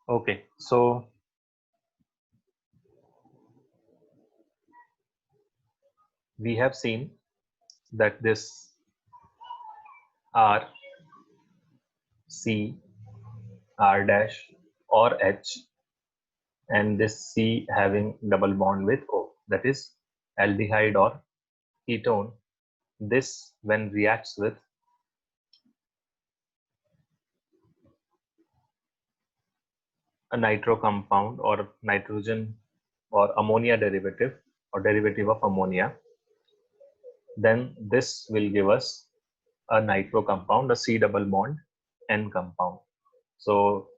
Okay, so we have seen that this R, C, R dash or H, and this C having double bond with O, that is aldehyde or ketone. This when reacts with a nitro compound or nitrogen or ammonia derivative or derivative of ammonia, then this will give us a nitro compound, a C double bond N compound. So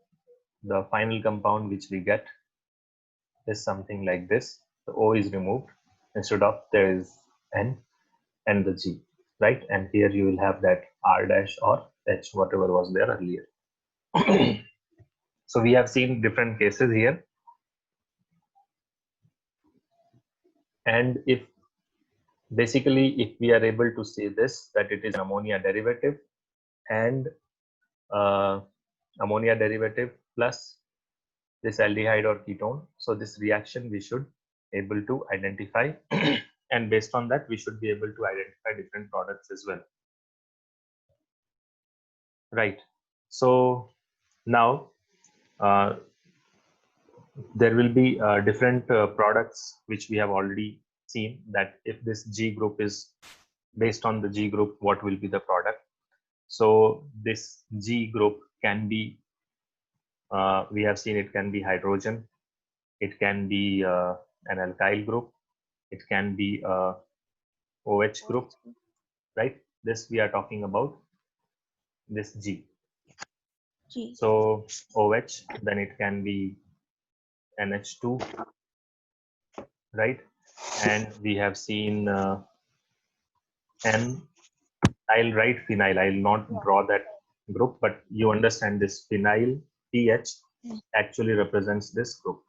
the final compound which we get is something like this. The O is removed. Instead of there is N and the G, right? And here you will have that R dash or H, whatever was there earlier. So we have seen different cases here. And if basically, if we are able to say this, that it is an ammonia derivative and ammonia derivative plus this aldehyde or ketone. So this reaction we should able to identify and based on that we should be able to identify different products as well. Right. So now there will be different products which we have already seen that if this G group is based on the G group, what will be the product. So this G group can be, we have seen it can be hydrogen, it can be an alkyl group, it can be a OH group, right? This we are talking about this G. G. So OH, then it can be NH2, right? And we have seen N. I'll write phenyl. I'll not draw that group, but you understand this phenyl PH actually represents this group,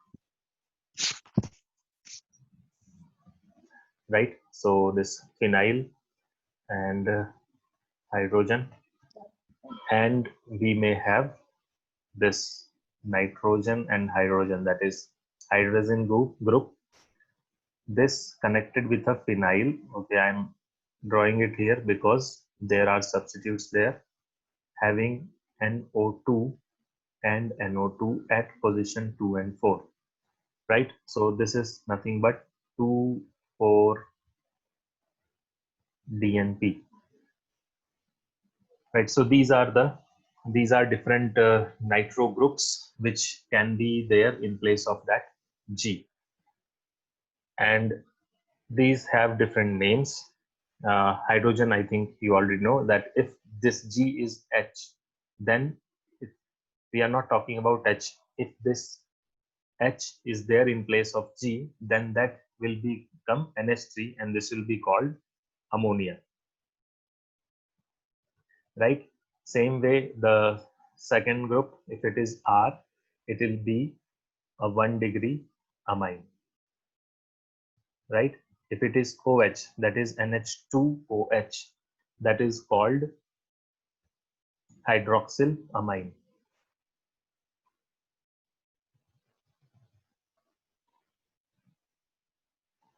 right? So this phenyl and hydrogen, and we may have this nitrogen and hydrogen, that is hydrogen group. This connected with a phenyl. Okay, I'm drawing it here because there are substitutes there having NO2 and NO2 at position 2 and 4, right? So this is nothing but 2,4-DNP, right? So these are different nitro groups which can be there in place of that G, and these have different names. Hydrogen, I think you already know that if this G is H, then we are not talking about H. If this H is there in place of G, then that will become NH3 and this will be called ammonia, right? Same way, the second group, if it is R, it will be a 1-degree amine, right? If it is OH, that is NH2OH, that is called hydroxyl amine.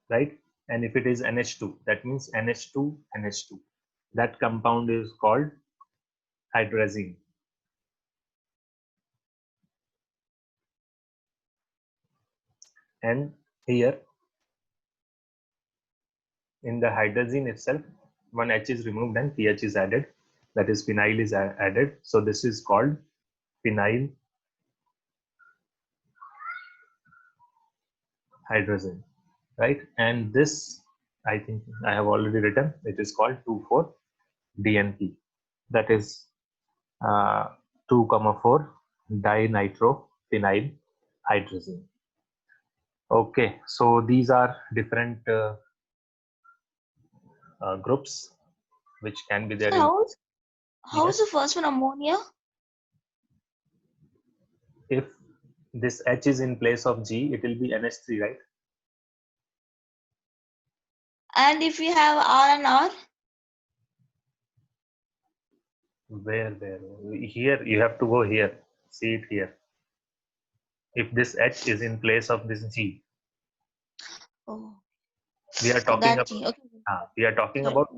Right? And if it is NH2, that means NH2, NH2. That compound is called hydrazine. And here, in the hydrazine itself, one H is removed and PH is added. That is phenyl is added. So this is called phenyl hydrazine, right? And this, I think I have already written, it is called 2,4-DNP. That is 2,4 dinitrophenyl hydrazine. Okay, so these are different groups which can be there in. How's the first one ammonia? If this H is in place of G, it will be NH3, right? And if we have R and R? Where? Here, you have to go here. See it here. if this H is in place of this G. Oh, We are so talking that about, G. Okay. we are talking Sorry. about,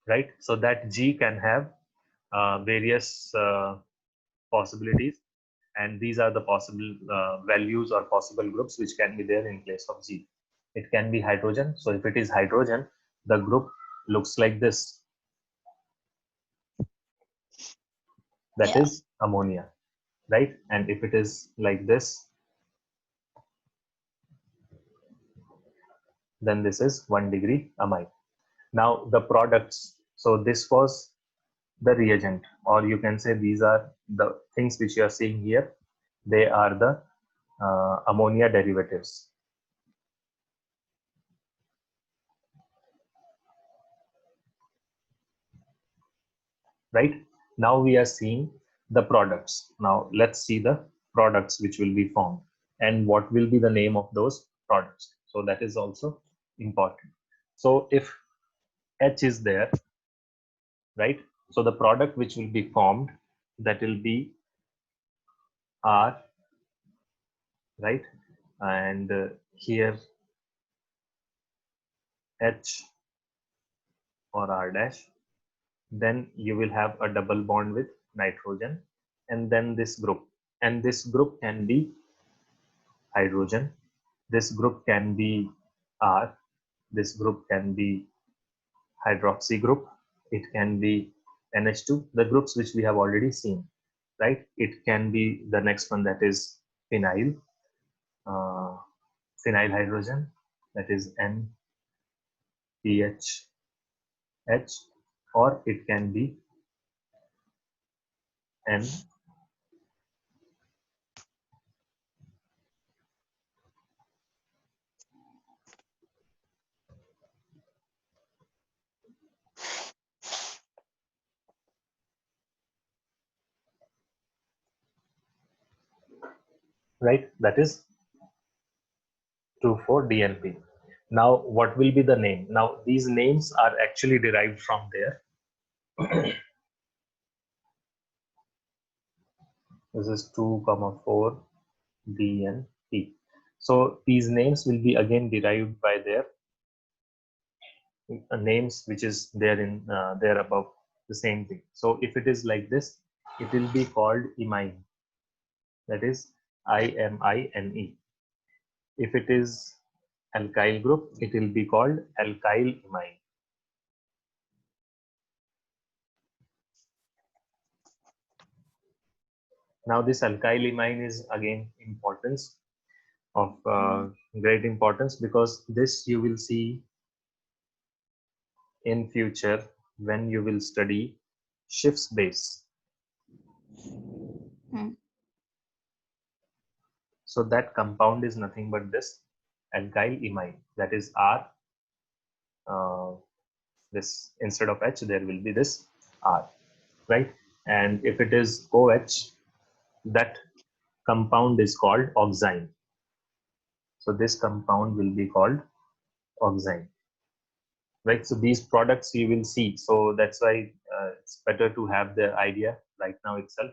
right? So that G can have various possibilities, and these are the possible values or possible groups which can be there in place of G. It can be hydrogen. So if it is hydrogen, the group looks like this. That Yeah. is ammonia, right? And if it is like this, then this is 1 degree amine. Now the products. So this was the reagent, or you can say these are the things which you are seeing here. They are the ammonia derivatives. Right? Now we are seeing the products. Now let's see the products which will be formed and what will be the name of those products. So that is also important. So if H is there, right? So the product which will be formed, that will be R, right? And here H or R dash. Then you will have a double bond with nitrogen, and then this group. And this group can be hydrogen. This group can be R. This group can be hydroxy group. It can be NH2, the groups which we have already seen, right? It can be the next one, that is phenyl, phenyl hydrogen, that is NPHH, or it can be N. Right? That is 2,4-DNP. Now, what will be the name? Now, these names are actually derived from there. This is 2,4-DNP. So these names will be again derived by their names which is there in there above, the same thing. So if it is like this, it will be called imine. That is IMINE. If it is alkyl group, it will be called alkyl imine. Now this alkyl imine is again importance of great importance, because this you will see in future when you will study Schiff's base. So that compound is nothing but this alkyl imine, that is R. This instead of H there will be this R, right? And if it is OH, that compound is called oxime. So this compound will be called oxime, right? So these products you will see. So that's why it's better to have the idea right now itself.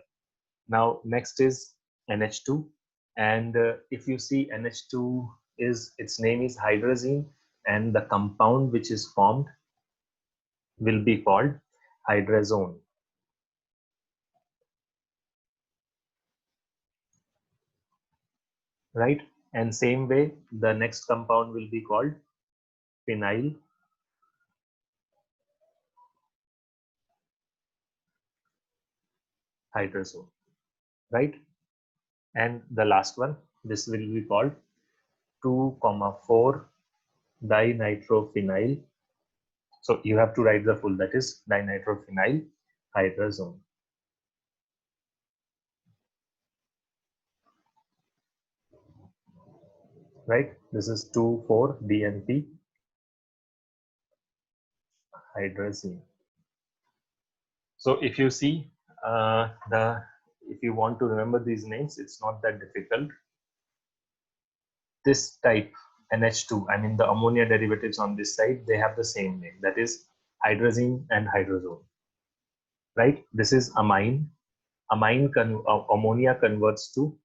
Now next is NH2, and if you see NH2 is, its name is hydrazine, and the compound which is formed will be called hydrazone. Right? And same way, the next compound will be called phenyl hydrazone, right? And the last one, this will be called 2,4 dinitrophenyl. So you have to write the full, that is dinitrophenyl hydrazone. Right? This is 2,4-DNP hydrazine. So if you see if you want to remember these names, it's not that difficult. This type NH2, I mean the ammonia derivatives on this side, they have the same name, that is hydrazine and hydrazone. right? This is amine. Ammonia converts to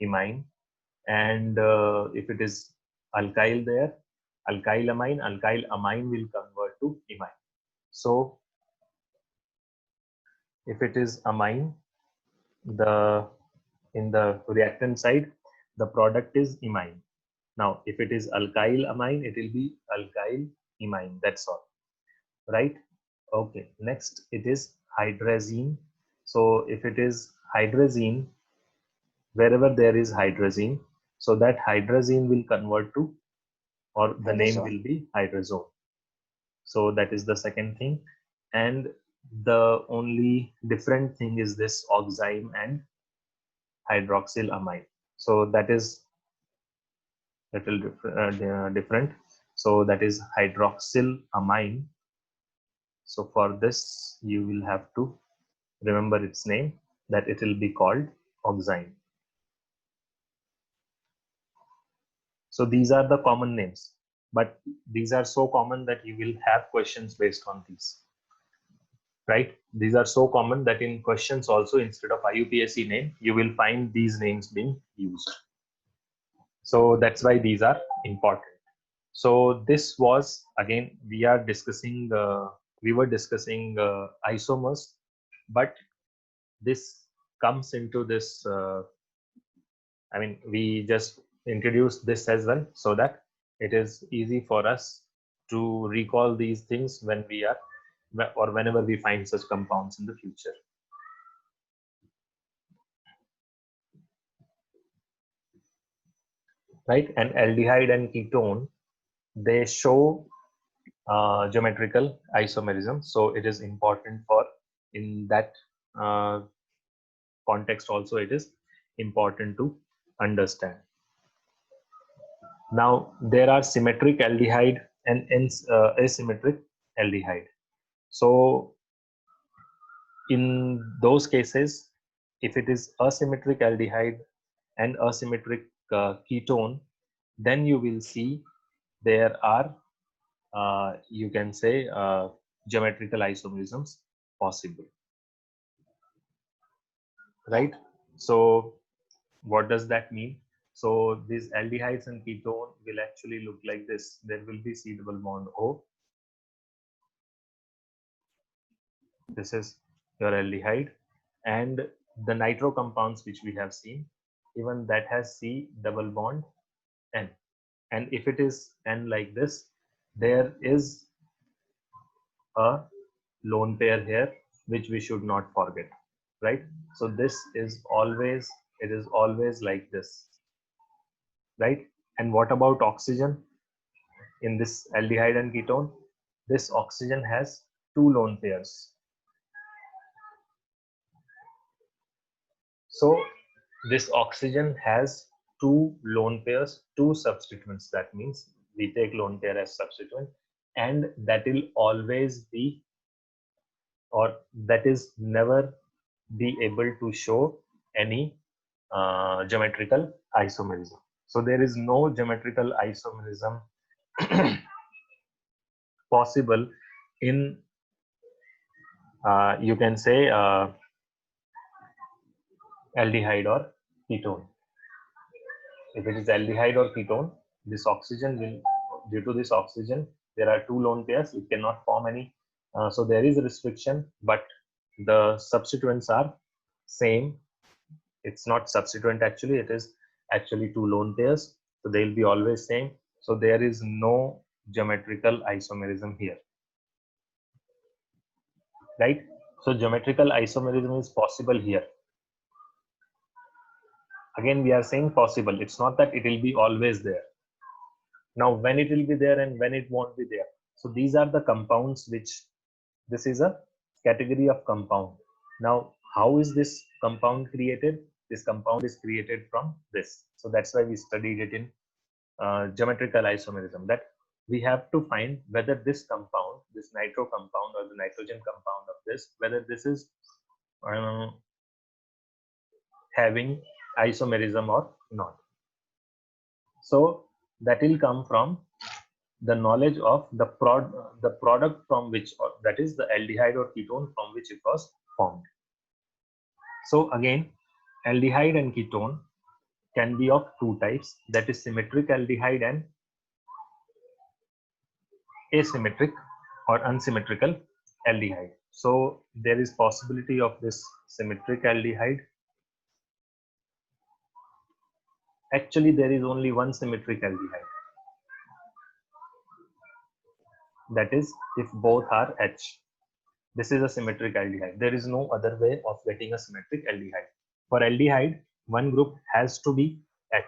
imine, and if it is alkyl there, alkyl amine will convert to imine. So if it is amine, the in the reactant side, the product is imine. Now, if it is alkyl amine, it will be alkyl imine. That's all, right? Okay. Next, it is hydrazine. So if it is hydrazine, wherever there is hydrazine, so that hydrazine will convert to, or the name Hydrazone. will be hydrazone. So that is the second thing. And the only different thing is this oxime and hydroxylamine. So that is little different. So that is hydroxylamine. So for this, you will have to remember its name, that it will be called oxime. So these are the common names, but these are so common that you will have questions based on these, right? These are so common that in questions also, instead of IUPAC name, you will find these names being used. So that's why these are important. So this was, again, we were discussing isomers, but this comes into this, I mean, we just introduced this as well, so that it is easy for us to recall these things when we are, or whenever we find such compounds in the future. Right? And aldehyde and ketone, they show geometrical isomerism. So it is important for, in that context also, it is important to understand. Now, there are symmetric aldehyde and asymmetric aldehyde. So in those cases, if it is asymmetric aldehyde and asymmetric ketone, then you will see there are, you can say, geometrical isomerisms possible, right? So what does that mean? So these aldehydes and ketone will actually look like this. There will be C double bond O. This is your aldehyde, and the nitro compounds which we have seen, even that has C double bond N. And if it is N like this, there is a lone pair here, which we should not forget, right? So this is always, it is always like this, right? And what about oxygen in this aldehyde and ketone? This oxygen has two lone pairs. So this oxygen has two lone pairs, two substituents. That means we take lone pair as substituent, and that will always be, or that is never be able to show any geometrical isomerism. So there is no geometrical isomerism possible in, you can say, aldehyde or ketone. If it is aldehyde or ketone, this oxygen will, due to this oxygen, there are two lone pairs, it cannot form any. So there is a restriction, but the substituents are same. It's not substituent actually, it is actually two lone pairs. So they will be always same. So there is no geometrical isomerism here, right? So geometrical isomerism is possible here. Again, we are saying possible. It's not that it will be always there. Now, when it will be there and when it won't be there. So these are the compounds which, this is a category of compound. Now, how is this compound created? This compound is created from this. So that's why we studied it in geometrical isomerism, that we have to find whether this compound, this nitro compound or the nitrogen compound of this, whether this is having isomerism or not. So that will come from the knowledge of the product from which, or that is the aldehyde or ketone from which it was formed. So again, aldehyde and ketone can be of two types, that is symmetric aldehyde and asymmetric or unsymmetrical aldehyde. So there is possibility of this symmetric aldehyde. Actually, there is only one symmetric aldehyde. That is if both are H. This is a symmetric aldehyde. There is no other way of getting a symmetric aldehyde. For aldehyde, one group has to be H.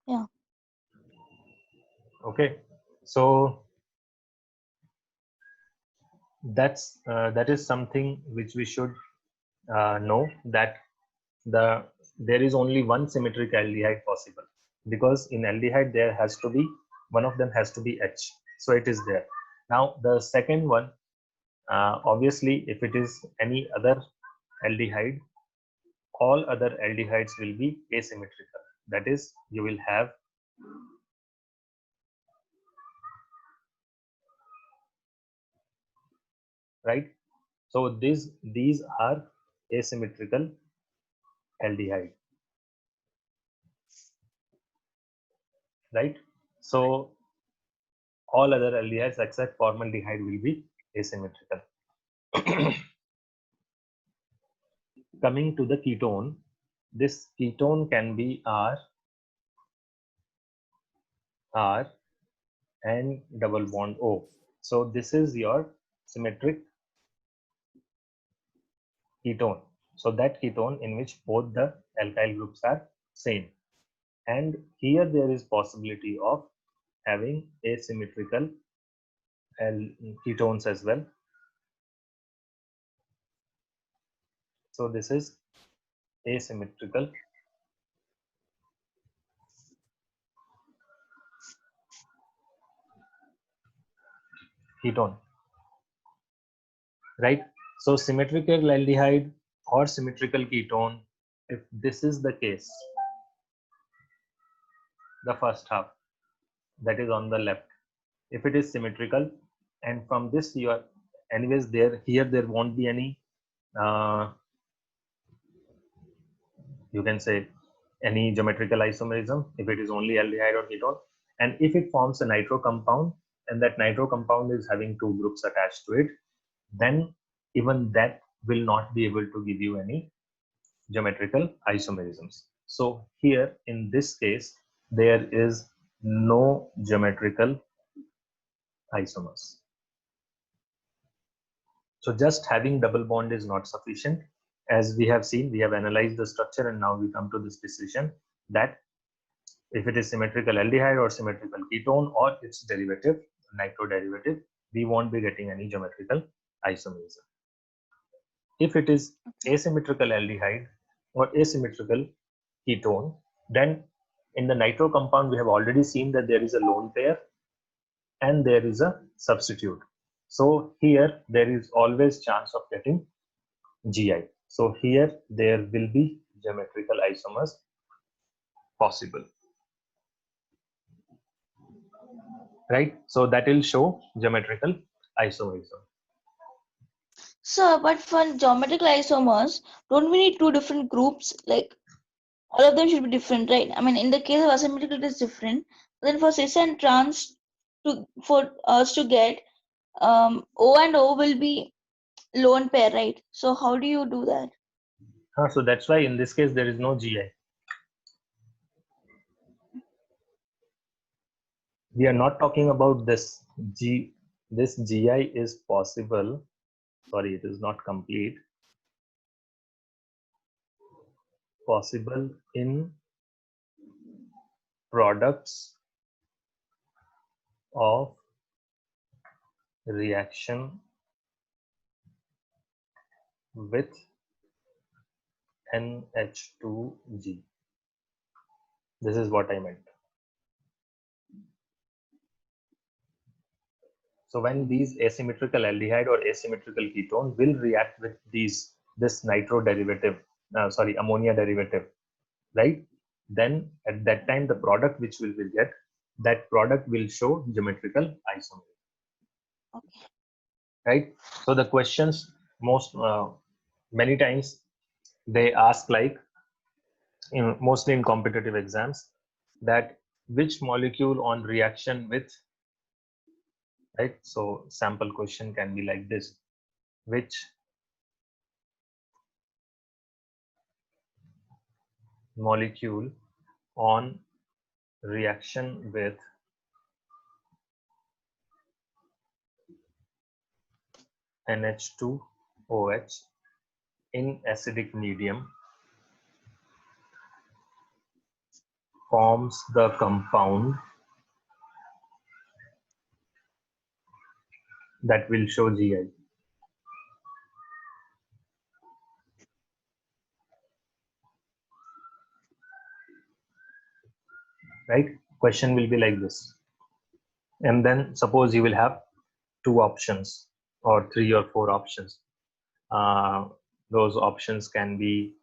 Yeah. Okay. So that is something which we should know, that there is only one symmetric aldehyde possible, because in aldehyde there has to be one of them has to be H. So it is there. Now the second one, obviously if it is any other aldehyde, all other aldehydes will be asymmetrical. That is, you will have right. So these are asymmetrical aldehyde, right? So all other aldehydes except formaldehyde will be asymmetrical. Coming to the ketone, this ketone can be R and double bond O. So this is your symmetric ketone. So that ketone in which both the alkyl groups are same. And here there is possibility of having asymmetrical ketones as well. So this is asymmetrical ketone, right? So symmetrical aldehyde or symmetrical ketone, if this is the case, the first half that is on the left, if it is symmetrical, and from this you are anyways there won't be any you can say any geometrical isomerism if it is only aldehyde or ketone. And if it forms a nitro compound and that nitro compound is having two groups attached to it, then even that will not be able to give you any geometrical isomerisms. So here in this case, there is no geometrical isomers. So just having double bond is not sufficient. As we have seen, we have analyzed the structure and now we come to this decision that if it is symmetrical aldehyde or symmetrical ketone or its derivative, nitro derivative, we won't be getting any geometrical isomerism. If it is asymmetrical aldehyde or asymmetrical ketone, then in the nitro compound we have already seen that there is a lone pair and there is a substitute. So here there is always chance of getting GI. So here there will be geometrical isomers possible, right? So that will show geometrical isomerism. So, but for geometrical isomers, don't we need two different groups? Like all of them should be different, right? I mean, in the case of asymmetrical, it is different. But then for cis and trans, for us to get O and O will be lone pair, right? So how do you do that? So that's why in this case there is no GI. We are not talking about this this GI is possible. Sorry, it is not complete. Possible in products of reaction with NH2G. This is what I meant. So when these asymmetrical aldehyde or asymmetrical ketone will react with this nitro derivative, ammonia derivative, right? Then at that time, the product which we will get, that product will show geometrical isomerism. Okay. right? So the questions many times they ask like mostly in competitive exams that which molecule on reaction with, right? So sample question can be like this: which molecule on reaction with NH2OH in acidic medium forms the compound that will show GI. Right? Question will be like this. And then suppose you will have two options or three or four options. Those options can be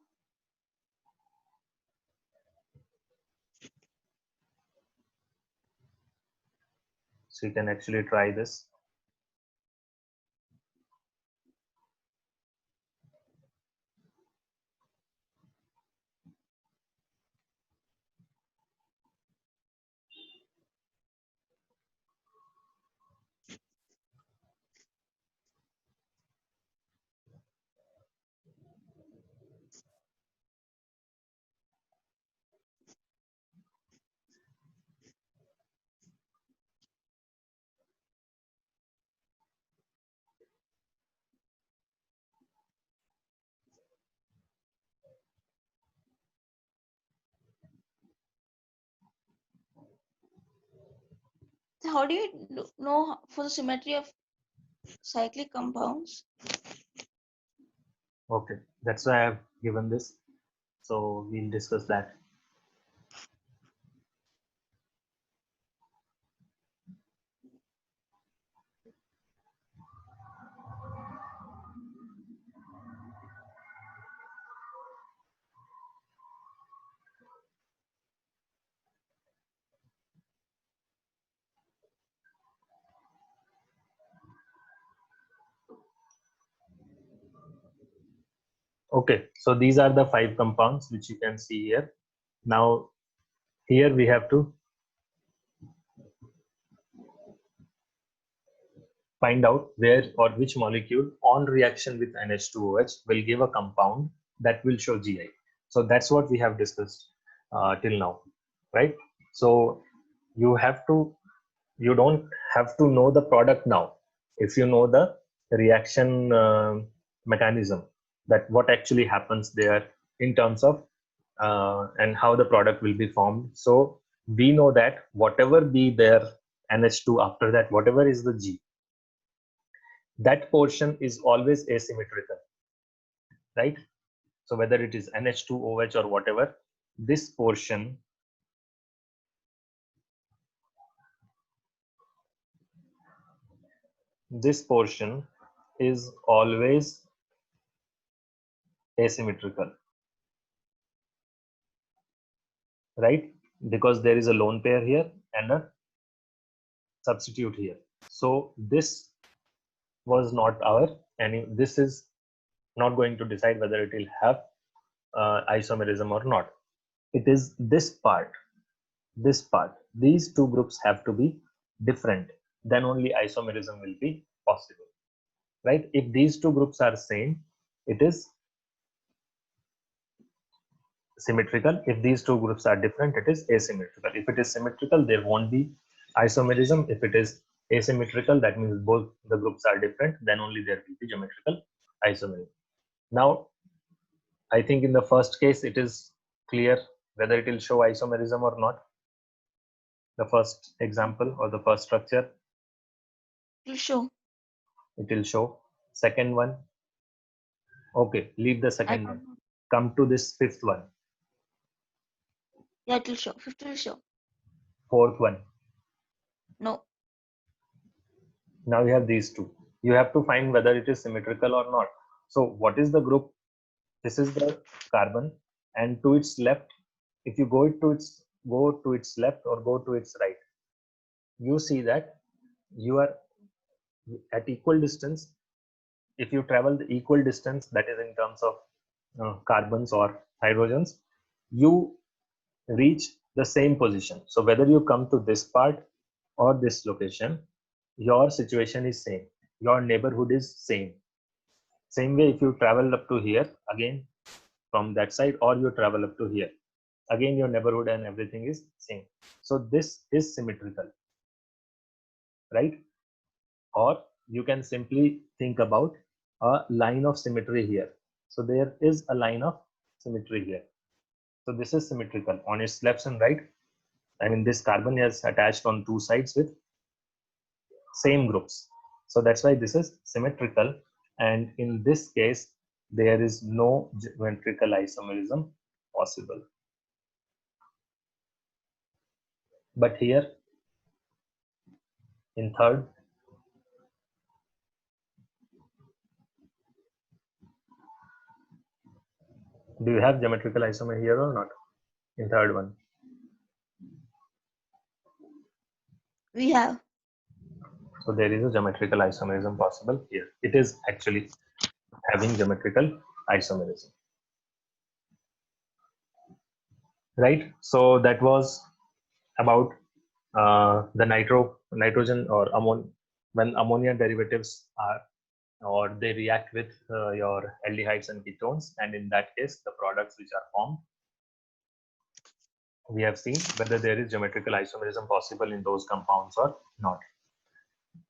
so you can actually try this. So how do you know for the symmetry of cyclic compounds? Okay, that's why I have given this. So we'll discuss that. Okay, so these are the 5 compounds which you can see here. Now, here we have to find out where or which molecule on reaction with NH2OH will give a compound that will show GI. So that's what we have discussed till now, right? So you don't have to know the product now. If you know the reaction mechanism, that what actually happens there in terms of and how the product will be formed. So we know that whatever be their NH2 after that, whatever is the G, that portion is always asymmetrical, right? So whether it is NH2OH or whatever, this portion is always asymmetrical, right? Because there is a lone pair here and a substitute here. So this was not this is not going to decide whether it will have isomerism or not. It is this part. These two groups have to be different, then only isomerism will be possible, right? If these two groups are same, it is symmetrical. If these two groups are different, it is asymmetrical. If it is symmetrical, there won't be isomerism. If it is asymmetrical, that means both the groups are different, then only there will be geometrical isomerism. Now, I think in the first case, it is clear whether it will show isomerism or not. The first example or the first structure, It will show. it will show. Second one, okay, leave the I second one. don't know. Come to this fifth one, Yeah, it will show. Fifth will show. fourth one. No. Now you have these two. You have to find whether it is symmetrical or not. So what is the group? This is the carbon, and to its left, if you go to its left or go to its right, you see that you are at equal distance, if you travel the equal distance, that is in terms of carbons or hydrogens, you reach the same position. So whether you come to this part or this location, your situation is same, your neighborhood is same. Same way, if you travel up to here again from that side, or you travel up to here, again your neighborhood and everything is same. So this is symmetrical, right? Or you can simply think about a line of symmetry here. So there is a line of symmetry here. So this is symmetrical on its left and right. I mean, this carbon is attached on two sides with same groups. So that's why this is symmetrical. And in this case, there is no geometrical isomerism possible. But here in third, do you have geometrical isomer here or not? In third one, We have. so there is a geometrical isomerism possible here. It is actually having geometrical isomerism, right? So that was about the nitrogen or when ammonia derivatives are, or they react with your aldehydes and ketones, and in that case the products which are formed, we have seen whether there is geometrical isomerism possible in those compounds or not.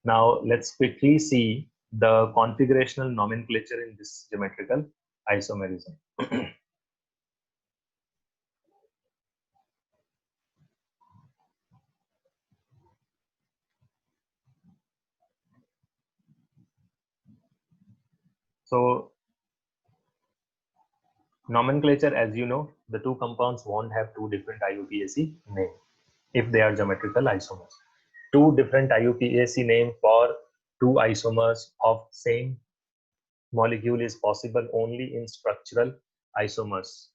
Now let's quickly see the configurational nomenclature in this geometrical isomerism. So nomenclature, as you know, the two compounds won't have two different IUPAC name if they are geometrical isomers. Two different IUPAC name for two isomers of same molecule is possible only in structural isomers,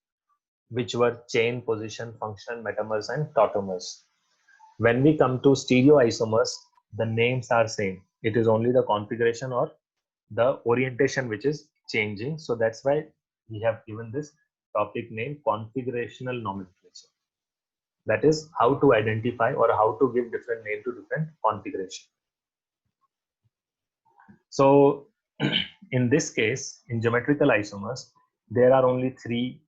which were chain, position, functional metamers, and tautomers. When we come to stereoisomers, the names are same. It is only the configuration or the orientation which is changing. So that's why we have given this topic name configurational nomenclature. That is how to identify or how to give different name to different configuration. So in this case, in geometrical isomers, there are only three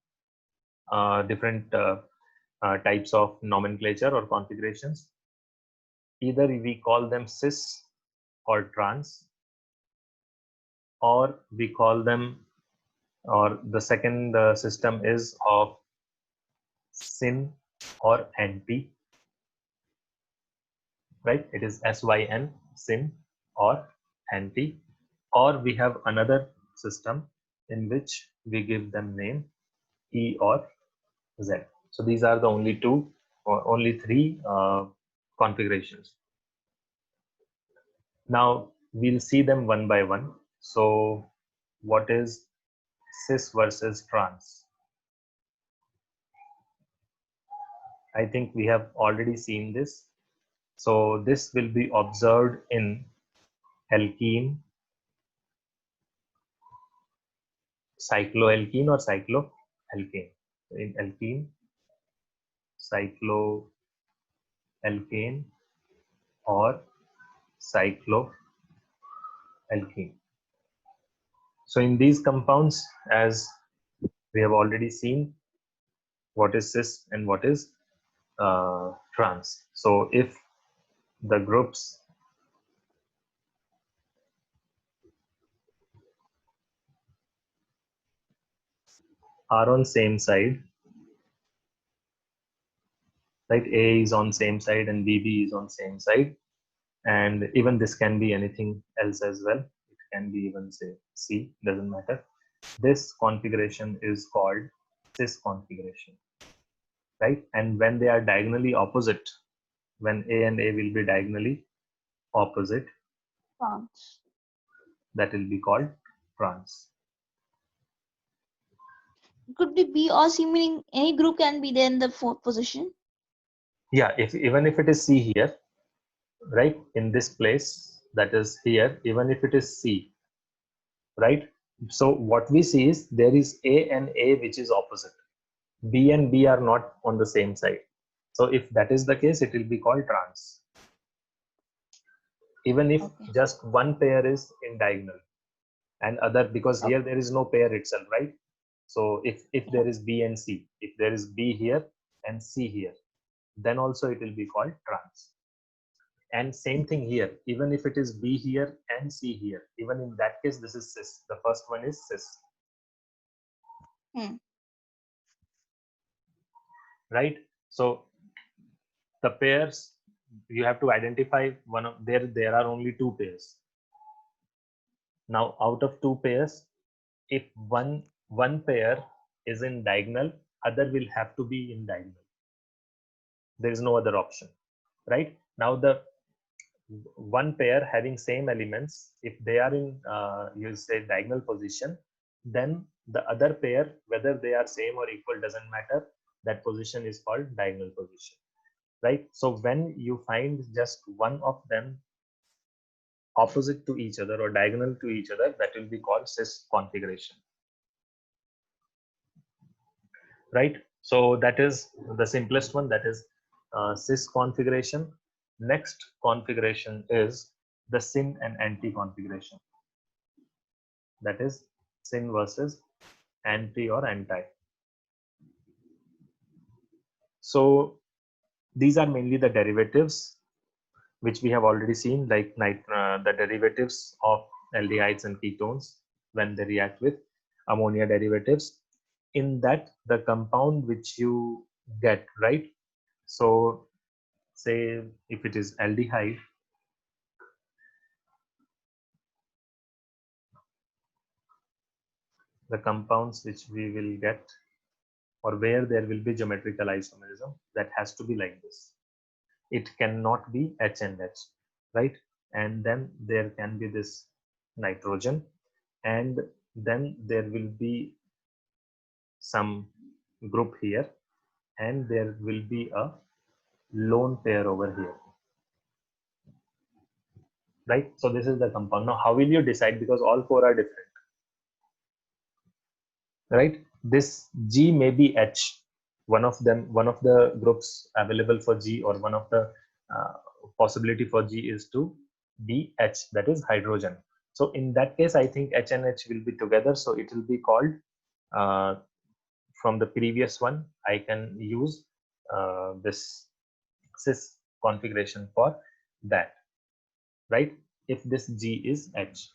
different types of nomenclature or configurations. Either we call them cis or trans, or we call them, or the second system is of syn or anti, right? It is SYN, syn or anti. Or we have another system in which we give them name E or Z. So these are the only two or only three configurations. Now we'll see them one by one. So what is cis versus trans? I think we have already seen this. So this will be observed in alkene, cycloalkene or cycloalkane. In alkene, cycloalkane or cycloalkene. So in these compounds, as we have already seen, what is cis and what is trans. So if the groups are on same side, right? A is on same side and BB is on same side, and even this can be anything else as well. It can be even say C, doesn't matter. This configuration is called cis configuration, right? And when they are diagonally opposite, when A and A will be diagonally opposite, Trans. that will be called trans. Could be B or C, meaning any group can be there in the fourth position. Yeah, if even if it is C here, right, in this place, that is here, even if it is C, right? So what we see is there is A and A which is opposite. B and B are not on the same side. So if that is the case, it will be called trans. Even if Okay. just one pair is in diagonal and other, because here there is no pair itself, right? So if there is B and C, if there is B here and C here, then also it will be called trans. And same thing here, even if it is B here and C here, even in that case, this is cis. The first one is cis. Hmm. Right? So the pairs, you have to identify one of there are only two pairs. Now out of two pairs, if one pair is in diagonal, other will have to be in diagonal. There is no other option, right? Now the one pair having same elements, if they are in you say diagonal position, then the other pair, whether they are same or equal doesn't matter, that position is called diagonal position, right? So when you find just one of them opposite to each other or diagonal to each other, that will be called cis configuration, right? So that is the simplest one, that is cis configuration. Next configuration is the syn and anti configuration, that is syn versus anti or anti. So these are mainly the derivatives which we have already seen, like the derivatives of aldehydes and ketones when they react with ammonia derivatives. In that, the compound which you get, right? So say if it is aldehyde, the compounds which we will get, or where there will be geometrical isomerism, that has to be like this. It cannot be H and H, right? And then there can be this nitrogen, and then there will be some group here, and there will be a lone pair over here, right? So this is the compound. Now how will you decide, because all four are different, right? This G may be H, one of them, one of the groups available for G, or one of the uh, possibility for G is to be H, that is hydrogen. So in that case, I think H and H will be together, so it will be called uh, from the previous one, I can use this cis configuration for that, right? If this G is H,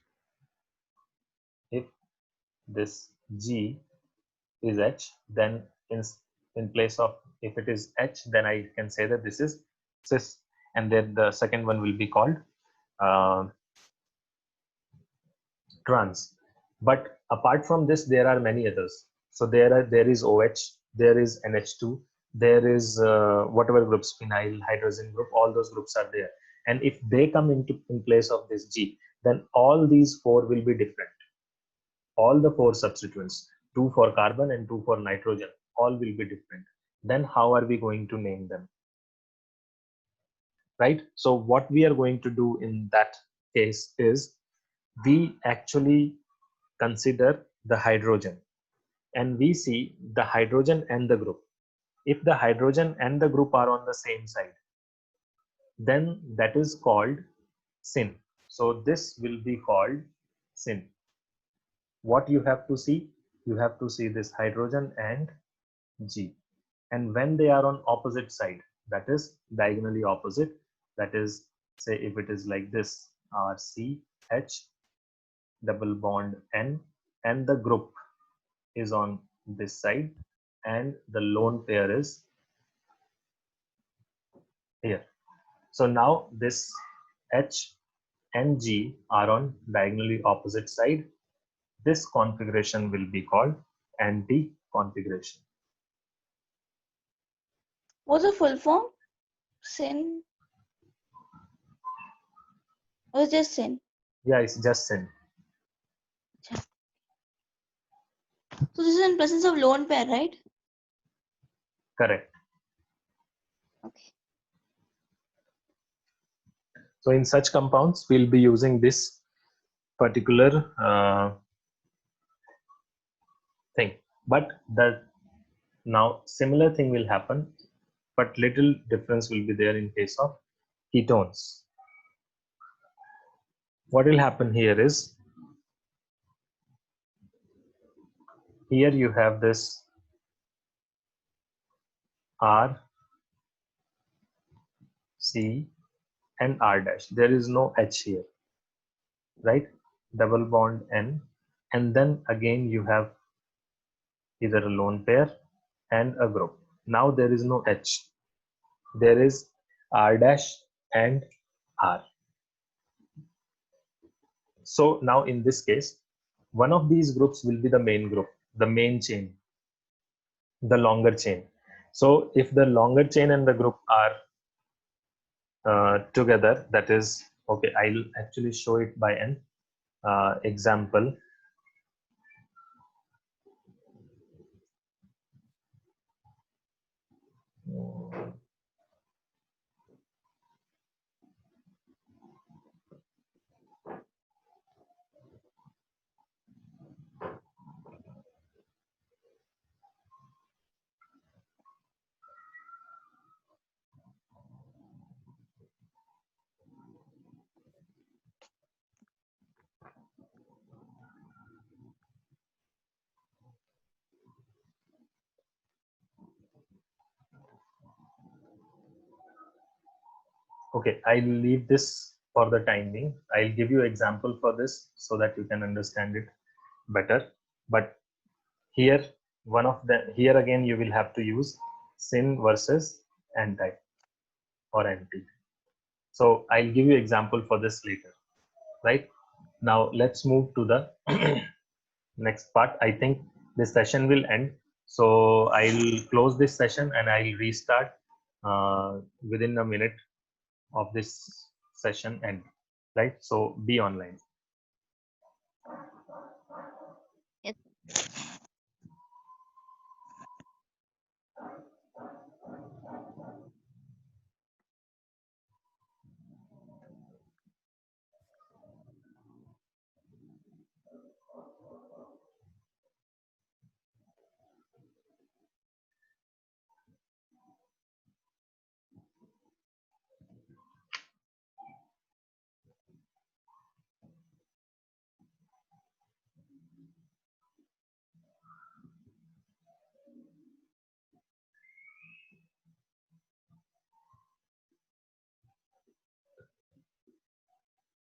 if this G is H, then in place of, if it is H, then I can say that this is cis, and then the second one will be called uh, trans. But apart from this, there are many others. So there is OH, there is NH2, there is whatever groups, phenyl, hydrogen group, all those groups are there. And if they come in place of this G, then all these four will be different. All the four substituents, two for carbon and two for nitrogen, all will be different. Then how are we going to name them? Right? So what we are going to do in that case is we actually consider the hydrogen, and we see the hydrogen and the group. If the hydrogen and the group are on the same side, then that is called syn. So this will be called syn. What you have to see? You have to see this hydrogen and G. And when they are on opposite side, that is diagonally opposite, that is, say if it is like this, RCH double bond N, and the group is on this side, and the lone pair is here. So now this H and G are on diagonally opposite side. This configuration will be called anti-configuration. What's the full form? Sin? Or is just sin? Yeah, it's just syn. So this is in presence of lone pair, right? Correct. Okay. So in such compounds, we'll be using this particular thing. But now similar thing will happen, but little difference will be there in case of ketones. What will happen here is, here you have this R, C, and R dash. There is no H here, right? Double bond N, and then again you have either a lone pair and a group. Now there is no H. There is R dash and R. So now in this case, one of these groups will be the main group, the main chain, the longer chain. So if the longer chain and the group are together, that is, okay, I'll actually show it by an example. Okay, I'll leave this for the time being. I'll give you example for this so that you can understand it better. But here, here again, you will have to use syn versus anti or anti. So I'll give you example for this later, right? Now let's move to the next part. I think this session will end. So I'll close this session and I'll restart within a minute of this session end, right? So be online.